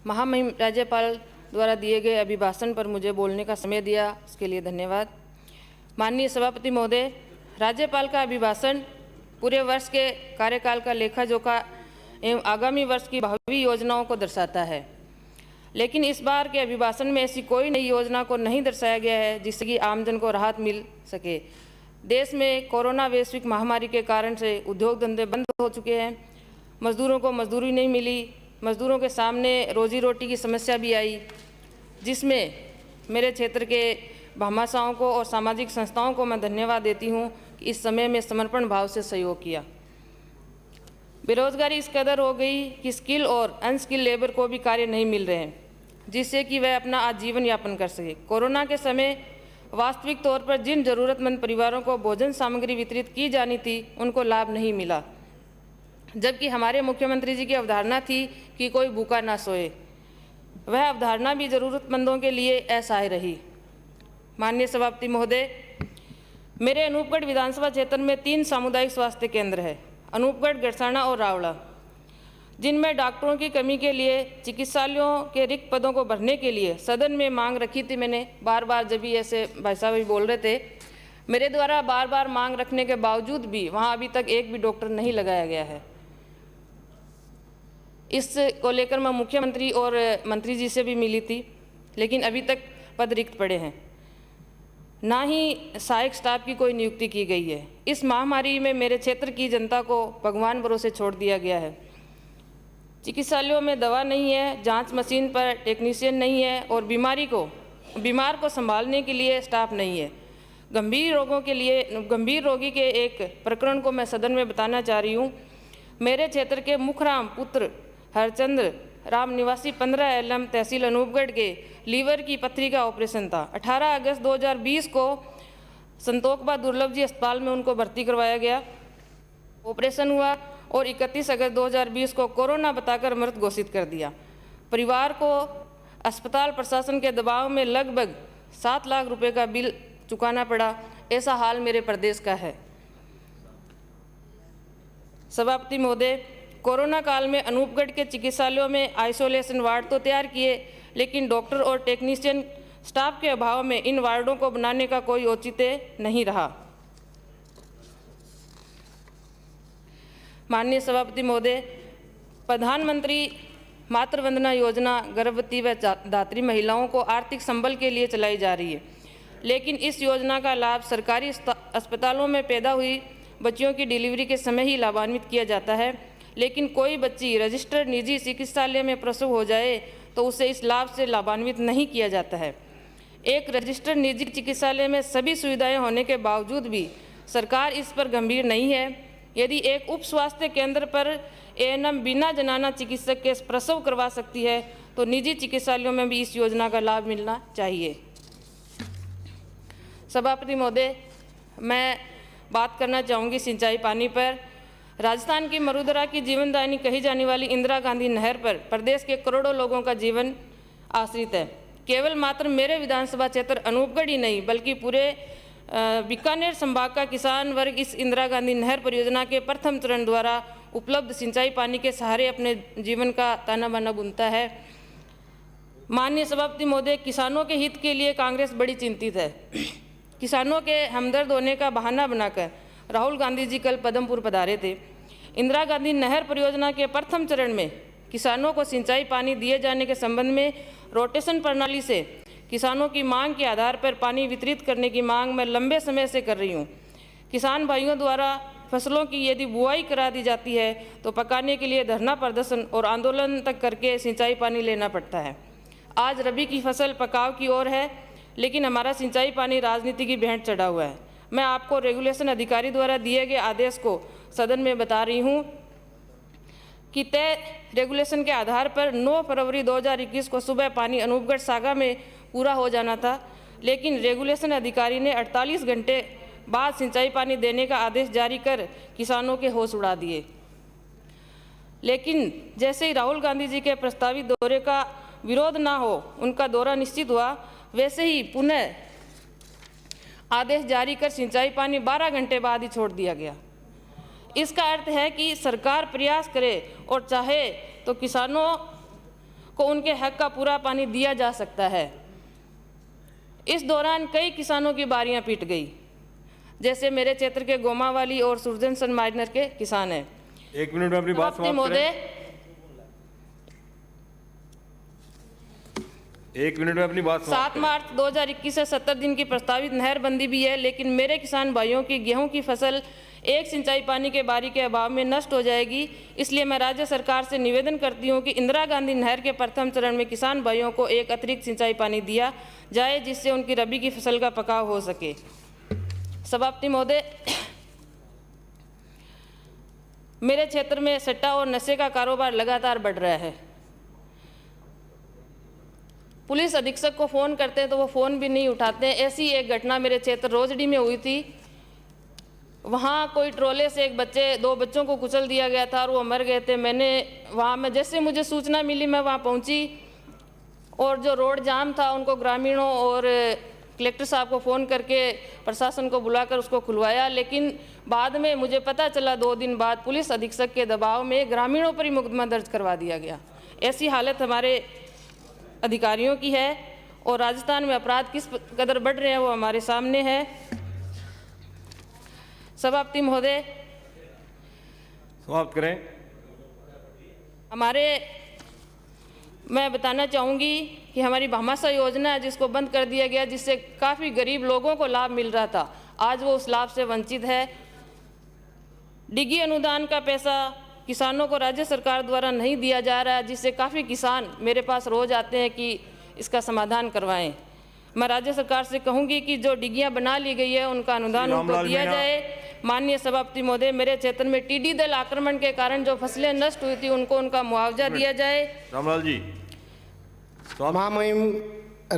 महामहिम राज्यपाल द्वारा दिए गए अभिभाषण पर मुझे बोलने का समय दिया, इसके लिए धन्यवाद। माननीय सभापति महोदय, राज्यपाल का अभिभाषण पूरे वर्ष के कार्यकाल का लेखा जोखा एवं आगामी वर्ष की भावी योजनाओं को दर्शाता है, लेकिन इस बार के अभिभाषण में ऐसी कोई नई योजना को नहीं दर्शाया गया है जिससे कि आमजन को राहत मिल सके। देश में कोरोना वैश्विक महामारी के कारण से उद्योग धंधे बंद हो चुके हैं, मजदूरों को मजदूरी नहीं मिली, मजदूरों के सामने रोजी रोटी की समस्या भी आई, जिसमें मेरे क्षेत्र के भामाशाहों को और सामाजिक संस्थाओं को मैं धन्यवाद देती हूं कि इस समय में समर्पण भाव से सहयोग किया। बेरोजगारी इस कदर हो गई कि स्किल और अनस्किल लेबर को भी कार्य नहीं मिल रहे हैं, जिससे कि वह अपना आजीवन यापन कर सके। कोरोना के समय वास्तविक तौर पर जिन जरूरतमंद परिवारों को भोजन सामग्री वितरित की जानी थी उनको लाभ नहीं मिला, जबकि हमारे मुख्यमंत्री जी की अवधारणा थी कि कोई भूखा ना सोए। वह अवधारणा भी जरूरतमंदों के लिए असहाय रही। माननीय सभापति महोदय, मेरे अनूपगढ़ विधानसभा क्षेत्र में 3 सामुदायिक स्वास्थ्य केंद्र है, अनूपगढ़, गरसाना और रावड़ा, जिनमें डॉक्टरों की कमी के लिए चिकित्सालयों के रिक्त पदों को भरने के लिए सदन में मांग रखी थी। मैंने बार बार, जब भी ऐसे भाई साहब भी बोल रहे थे, मेरे द्वारा बार बार मांग रखने के बावजूद भी वहाँ अभी तक एक भी डॉक्टर नहीं लगाया गया है। इसको लेकर मैं मुख्यमंत्री और मंत्री जी से भी मिली थी, लेकिन अभी तक पद रिक्त पड़े हैं, ना ही सहायक स्टाफ की कोई नियुक्ति की गई है। इस महामारी में मेरे क्षेत्र की जनता को भगवान भरोसे छोड़ दिया गया है। चिकित्सालयों में दवा नहीं है, जांच मशीन पर टेक्नीशियन नहीं है और बीमार को संभालने के लिए स्टाफ नहीं है। गंभीर रोगी के एक प्रकरण को मैं सदन में बताना चाह रही हूँ। मेरे क्षेत्र के मुखराम पुत्र हरचंद्र राम निवासी 15 एलम तहसील अनूपगढ़ के लीवर की पथरी का ऑपरेशन था। 18 अगस्त 2020 को संतोकबा दुर्लभ जी अस्पताल में उनको भर्ती करवाया गया, ऑपरेशन हुआ और 31 अगस्त 2020 को कोरोना बताकर मृत घोषित कर दिया। परिवार को अस्पताल प्रशासन के दबाव में लगभग 7 लाख रुपए का बिल चुकाना पड़ा। ऐसा हाल मेरे प्रदेश का है। सभापति महोदय, कोरोना काल में अनूपगढ़ के चिकित्सालयों में आइसोलेशन वार्ड तो तैयार किए, लेकिन डॉक्टर और टेक्नीशियन स्टाफ के अभाव में इन वार्डों को बनाने का कोई औचित्य नहीं रहा। माननीय सभापति महोदय, प्रधानमंत्री मातृ वंदना योजना गर्भवती व दात्री महिलाओं को आर्थिक संबल के लिए चलाई जा रही है, लेकिन इस योजना का लाभ सरकारी अस्पतालों में पैदा हुई बच्चियों की डिलीवरी के समय ही लाभान्वित किया जाता है, लेकिन कोई बच्ची रजिस्टर्ड निजी चिकित्सालय में प्रसव हो जाए तो उसे इस लाभ से लाभान्वित नहीं किया जाता है। एक रजिस्टर्ड निजी चिकित्सालय में सभी सुविधाएं होने के बावजूद भी सरकार इस पर गंभीर नहीं है। यदि एक उप स्वास्थ्य केंद्र पर एएनएम बिना जनाना चिकित्सक के प्रसव करवा सकती है तो निजी चिकित्सालयों में भी इस योजना का लाभ मिलना चाहिए। सभापति महोदय, मैं बात करना चाहूँगी सिंचाई पानी पर। राजस्थान की मरुधरा की जीवनदायिनी कही जाने वाली इंदिरा गांधी नहर पर प्रदेश के करोड़ों लोगों का जीवन आश्रित है। केवल मात्र मेरे विधानसभा क्षेत्र अनूपगढ़ ही नहीं बल्कि पूरे बीकानेर संभाग का किसान वर्ग इस इंदिरा गांधी नहर परियोजना के प्रथम चरण द्वारा उपलब्ध सिंचाई पानी के सहारे अपने जीवन का ताना बाना बुनता है। माननीय सभापति महोदय, किसानों के हित के लिए कांग्रेस बड़ी चिंतित है। किसानों के हमदर्द होने का बहाना बनाकर राहुल गांधी जी कल पदमपुर पधारे थे। इंदिरा गांधी नहर परियोजना के प्रथम चरण में किसानों को सिंचाई पानी दिए जाने के संबंध में रोटेशन प्रणाली से किसानों की मांग के आधार पर पानी वितरित करने की मांग मैं लंबे समय से कर रही हूं। किसान भाइयों द्वारा फसलों की यदि बुआई करा दी जाती है तो पकाने के लिए धरना प्रदर्शन और आंदोलन तक करके सिंचाई पानी लेना पड़ता है। आज रबी की फसल पकाव की ओर है, लेकिन हमारा सिंचाई पानी राजनीति की भेंट चढ़ा हुआ है। मैं आपको रेगुलेशन अधिकारी द्वारा दिए गए आदेश को सदन में बता रही हूँ कि तय रेगुलेशन के आधार पर 9 फरवरी 2021 को सुबह पानी अनूपगढ़ सागा में पूरा हो जाना था, लेकिन रेगुलेशन अधिकारी ने 48 घंटे बाद सिंचाई पानी देने का आदेश जारी कर किसानों के होश उड़ा दिए। लेकिन जैसे ही राहुल गांधी जी के प्रस्तावित दौरे का विरोध ना हो, उनका दौरा निश्चित हुआ, वैसे ही पुनः आदेश जारी कर सिंचाई पानी 12 घंटे बाद ही छोड़ दिया गया। इसका अर्थ है कि सरकार प्रयास करे और चाहे तो किसानों को उनके हक का पूरा पानी दिया जा सकता है। इस दौरान कई किसानों की बारियां पीट गई, जैसे मेरे क्षेत्र के गोमावाली और सुरजन माइनर के किसान हैं। 1 मिनट में अपनी बात समाप्त करें। 1 मिनट में अपनी बात 7 मार्च 2021 से 70 दिन की प्रस्तावित नहरबंदी भी है, लेकिन मेरे किसान भाइयों की गेहूं की फसल एक सिंचाई पानी के बारी के अभाव में नष्ट हो जाएगी। इसलिए मैं राज्य सरकार से निवेदन करती हूं कि इंदिरा गांधी नहर के प्रथम चरण में किसान भाइयों को एक अतिरिक्त सिंचाई पानी दिया जाए, जिससे उनकी रबी की फसल का पकाव हो सके। सभापति महोदय, मेरे क्षेत्र में सट्टा और नशे का कारोबार लगातार बढ़ रहा है। पुलिस अधीक्षक को फ़ोन करते हैं तो वो फ़ोन भी नहीं उठाते हैं। ऐसी एक घटना मेरे क्षेत्र रोजडी में हुई थी। वहाँ कोई ट्रोले से दो बच्चों को कुचल दिया गया था और वो मर गए थे। मैं जैसे मुझे सूचना मिली मैं वहाँ पहुँची और जो रोड जाम था उनको ग्रामीणों और कलेक्टर साहब को फ़ोन करके प्रशासन को बुलाकर उसको खुलवाया, लेकिन बाद में मुझे पता चला 2 दिन बाद पुलिस अधीक्षक के दबाव में ग्रामीणों पर ही मुकदमा दर्ज करवा दिया गया। ऐसी हालत हमारे अधिकारियों की है और राजस्थान में अपराध किस कदर बढ़ रहे हैं वो हमारे सामने है। सभापति महोदय, समाप्त करें। मैं बताना चाहूँगी कि हमारी भामाशाह योजना है जिसको बंद कर दिया गया, जिससे काफ़ी गरीब लोगों को लाभ मिल रहा था, आज वो उस लाभ से वंचित है। डिगी अनुदान का पैसा किसानों को राज्य सरकार द्वारा नहीं दिया जा रहा है, जिससे काफ़ी किसान मेरे पास रोज आते हैं कि इसका समाधान करवाएं। मैं राज्य सरकार से कहूंगी कि जो डिगियां बना ली गई है उनका अनुदान उनको दिया जाए। माननीय सभापति महोदय, मेरे क्षेत्र में टिड्डी दल आक्रमण के कारण जो फसलें नष्ट हुई थी उनको उनका मुआवजा दिया जाए। रामलाल जी, महामहिम